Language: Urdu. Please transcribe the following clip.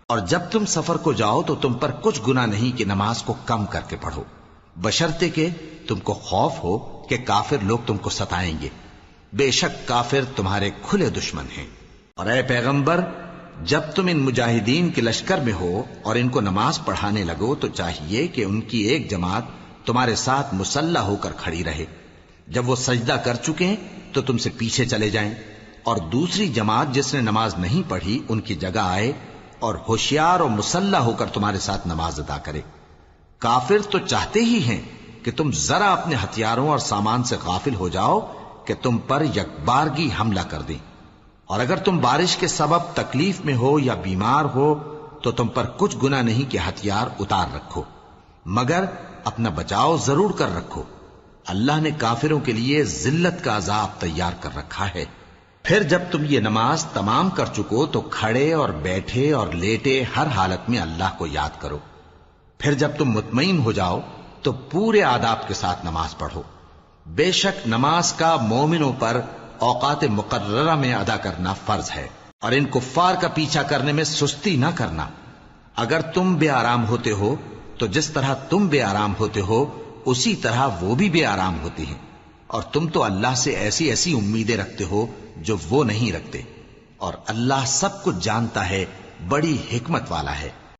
اور جب تم سفر کو جاؤ تو تم پر کچھ گناہ نہیں کہ نماز کو کم کر کے پڑھو، بشرطے کہ تم کو خوف ہو کہ کافر لوگ تم کو ستائیں گے، بے شک کافر تمہارے کھلے دشمن ہیں۔ اور اے پیغمبر، جب تم ان مجاہدین کے لشکر میں ہو اور ان کو نماز پڑھانے لگو تو چاہیے کہ ان کی ایک جماعت تمہارے ساتھ مسلح ہو کر کھڑی رہے، جب وہ سجدہ کر چکیں تو تم سے پیچھے چلے جائیں، اور دوسری جماعت جس نے نماز نہیں پڑھی ان کی جگہ آئے اور ہوشیار اور مسلح ہو کر تمہارے ساتھ نماز ادا کرے۔ کافر تو چاہتے ہی ہیں کہ تم ذرا اپنے ہتھیاروں اور سامان سے غافل ہو جاؤ کہ تم پر یکبارگی حملہ کر دیں، اور اگر تم بارش کے سبب تکلیف میں ہو یا بیمار ہو تو تم پر کچھ گناہ نہیں کہ ہتھیار اتار رکھو، مگر اپنا بچاؤ ضرور کر رکھو، اللہ نے کافروں کے لیے ذلت کا عذاب تیار کر رکھا ہے۔ پھر جب تم یہ نماز تمام کر چکو تو کھڑے اور بیٹھے اور لیٹے ہر حالت میں اللہ کو یاد کرو، پھر جب تم مطمئن ہو جاؤ تو پورے آداب کے ساتھ نماز پڑھو۔ بے شک نماز کا مومنوں پر اوقات مقررہ میں ادا کرنا فرض ہے، اور ان کفار کا پیچھا کرنے میں سستی نہ کرنا۔ اگر تم بے آرام ہوتے ہو تو جس طرح تم بے آرام ہوتے ہو اسی طرح وہ بھی بے آرام ہوتے ہیں، اور تم تو اللہ سے ایسی ایسی امیدیں رکھتے ہو جو وہ نہیں رکھتے، اور اللہ سب کچھ جانتا ہے، بڑی حکمت والا ہے۔